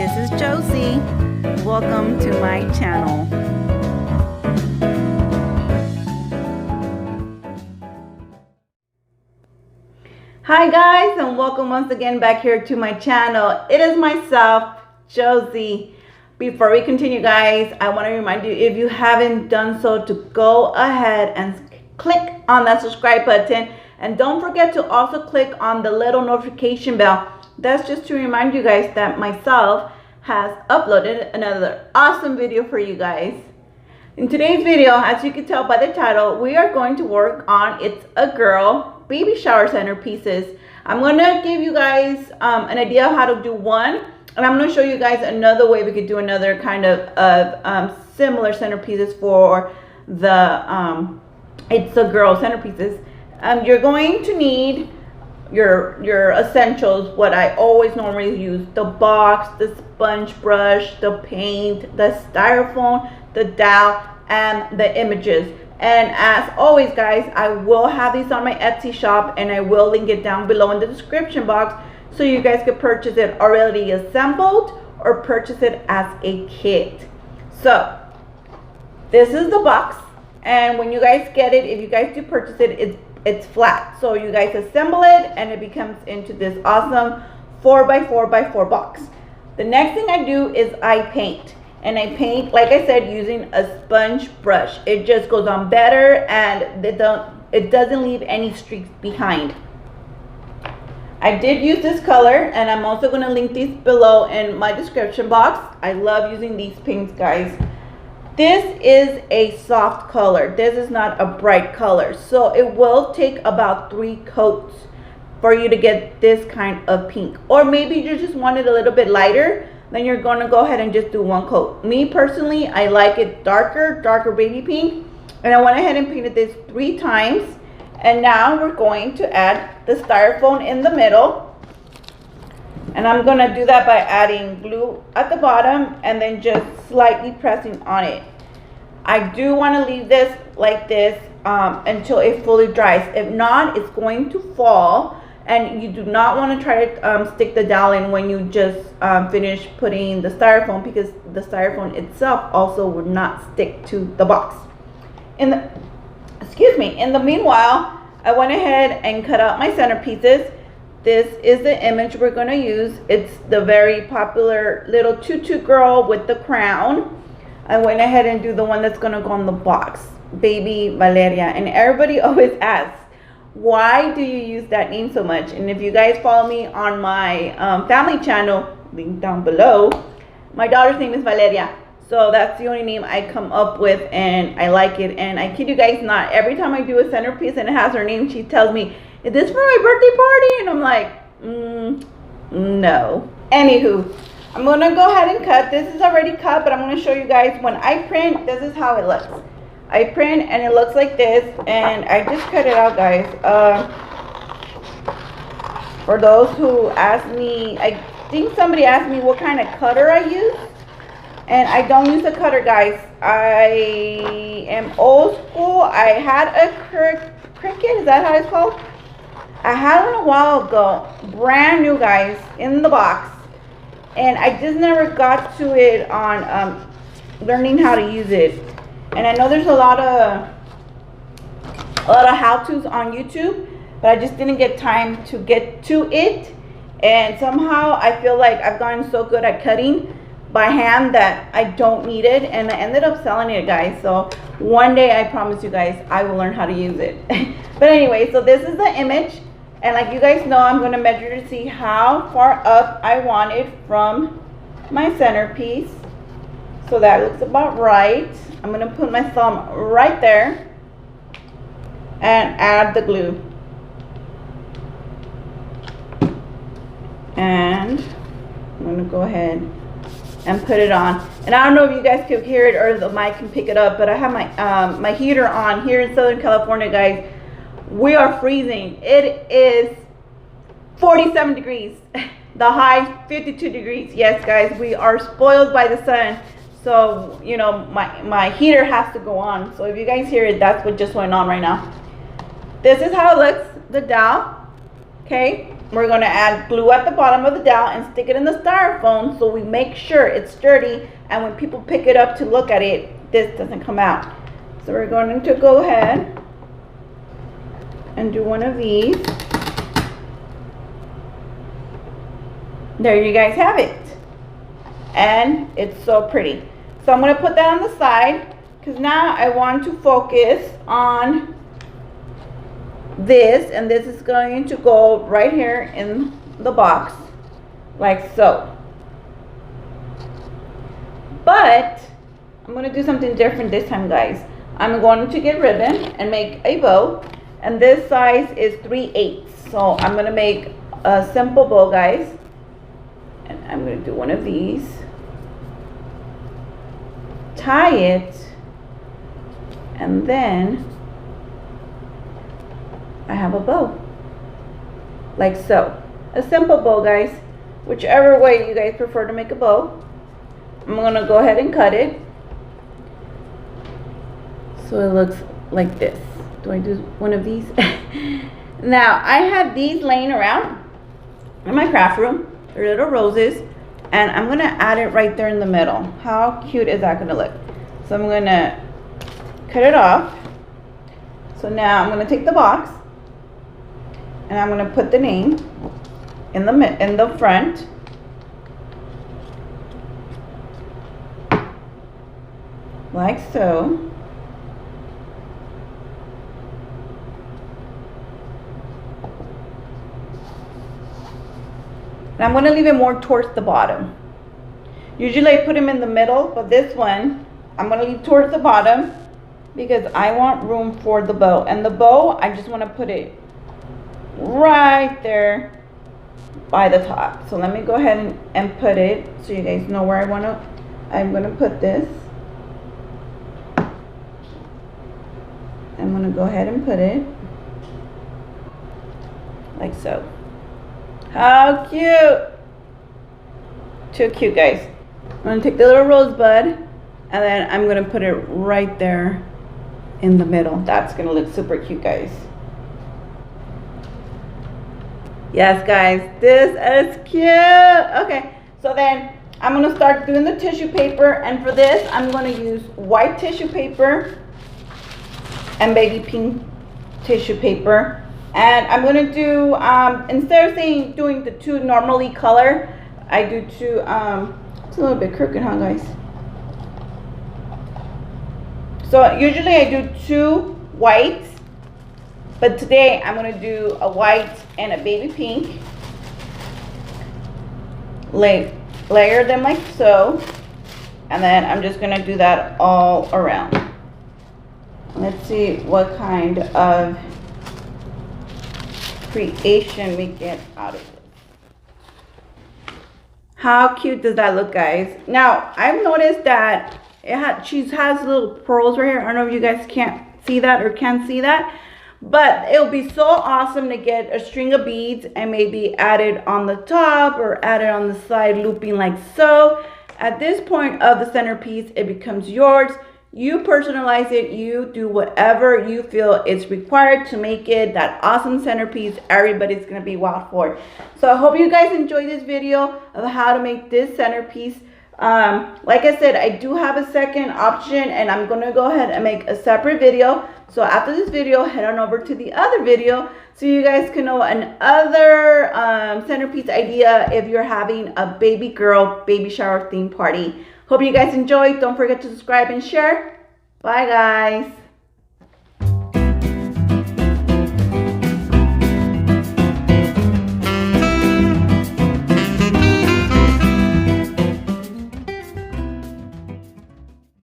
this is Josie. Welcome to my channel. Hi guys, and welcome once again back here to my channel. It is myself, Josie. Before we continue guys, I want to remind you, if you haven't done so, to go ahead and click on that subscribe button, and don't forget to also click on the little notification bell. That's just to remind you guys that myself has uploaded another awesome video for you guys. In today's video, as you can tell by the title, we are going to work on It's a Girl baby shower centerpieces. I'm going to give you guys an idea of how to do one, and I'm going to show you guys another way we could do another kind of similar centerpieces for the It's a Girl centerpieces. You're going to need your essentials, what I always normally use: the box, the sponge brush, the paint, the styrofoam, the dowel, and the images. And as always guys, I will have these on my Etsy shop, and I will link it down below in the description box so you guys could purchase it already assembled or purchase it as a kit. So this is the box, and when you guys get it, if you guys do purchase it, it's flat, so you guys assemble it and it becomes into this awesome 4x4x4 box. The next thing I do is I paint, and I paint, like I said, using a sponge brush. It just goes on better, and it doesn't leave any streaks behind. I did use this color, and I'm also going to link these below in my description box. I love using these paints guys. This is a soft color. This is not a bright color, so it will take about 3 coats for you to get this kind of pink. Or maybe you just want it a little bit lighter, then you're going to go ahead and just do 1 coat. Me personally, I like it darker baby pink, and I went ahead and painted this 3 times. And now we're going to add the styrofoam in the middle. And I'm going to do that by adding glue at the bottom and then just slightly pressing on it. I do want to leave this like this until it fully dries. If not, it's going to fall, and you do not want to try to stick the dowel in when you just finish putting the styrofoam, because the styrofoam itself also would not stick to the box. In the meanwhile, I went ahead and cut out my centerpieces. This is the image we're going to use. It's the very popular little tutu girl with the crown. I went ahead and do the one that's going to go on the box, Baby Valeria. And everybody always asks, why do you use that name so much? And if you guys follow me on my family channel, link down below, my daughter's name is Valeria. So that's the only name I come up with, and I like it. And I kid you guys not, every time I do a centerpiece and it has her name, she tells me, "Is this for my birthday party?" And I'm like, no. Anywho, I'm going to go ahead and cut. This is already cut, but I'm going to show you guys when I print. This is how it looks. I print and it looks like this, and I just cut it out guys. For those who ask me, I think somebody asked me what kind of cutter I use. And I don't use a cutter guys. I am old school. I had a Cricut, is that how it's called? I had one a while ago, brand new guys, in the box, and I just never got to it on learning how to use it. And I know there's a lot of how-tos on YouTube, but I just didn't get time to get to it. And somehow I feel like I've gotten so good at cutting by hand that I don't need it, and I ended up selling it guys. So one day, I promise you guys, I will learn how to use it. But anyway, so this is the image, and like you guys know, I'm going to measure to see how far up I want it from my centerpiece. So that looks about right. I'm going to put my thumb right there and add the glue, and I'm going to go ahead and put it on. And I don't know if you guys can hear it or the mic can pick it up, but I have my my heater on here in Southern California guys. We are freezing. It is 47 degrees. The high 52 degrees. Yes guys, we are spoiled by the sun, so you know my heater has to go on. So if you guys hear it, that's what just went on right now. This is how it looks, the dowel. Okay, we're going to add glue at the bottom of the dowel and stick it in the styrofoam so we make sure it's sturdy, and when people pick it up to look at it, this doesn't come out. So we're going to go ahead and do one of these. There you guys have it. And it's so pretty. So I'm going to put that on the side because now I want to focus on this, and this is going to go right here in the box like so. But I'm going to do something different this time, guys. I'm going to get ribbon and make a bow, and this size is 3/8. So I'm going to make a simple bow, guys, and I'm going to do one of these, tie it, and then I have a bow like so. A simple bow, guys, whichever way you guys prefer to make a bow. I'm gonna go ahead and cut it so it looks like this. Do I do one of these? Now I have these laying around in my craft room. They're little roses, and I'm gonna add it right there in the middle. How cute is that gonna look? So I'm gonna cut it off. So now I'm gonna take the box and I'm gonna put the name in the front. Like so. And I'm gonna leave it more towards the bottom. Usually I put them in the middle, but this one I'm gonna leave towards the bottom because I want room for the bow. And the bow, I just wanna put it right there by the top. So let me go ahead and put it so you guys know where I'm gonna put this. I'm gonna go ahead and put it like so. How cute! Too cute, guys. I'm gonna take the little rosebud and then I'm gonna put it right there in the middle. That's gonna look super cute, guys. Yes, guys, this is cute. Okay, so then I'm gonna start doing the tissue paper, and for this I'm gonna use white tissue paper and baby pink tissue paper. And I'm gonna do, instead of doing the two normally color, I do two, it's a little bit crooked, huh, guys? So usually I do two whites, but today I'm gonna do a white and a baby pink. Layer them like so, and then I'm just gonna do that all around. Let's see what kind of creation we get out of it. How cute does that look, guys? Now I've noticed that she has little pearls right here. I don't know if you guys can't see that or can see that, but it would be so awesome to get a string of beads and maybe add it on the top or add it on the side, looping like so. At this point of the centerpiece, it becomes yours. You personalize it, you do whatever you feel is required to make it that awesome centerpiece everybody's gonna be wild for. So I hope you guys enjoyed this video of how to make this centerpiece. Like I said, I do have a second option, and I'm gonna go ahead and make a separate video. So after this video, head on over to the other video so you guys can know another centerpiece idea if you're having a baby girl baby shower theme party. Hope you guys enjoyed. Don't forget to subscribe and share. Bye, guys.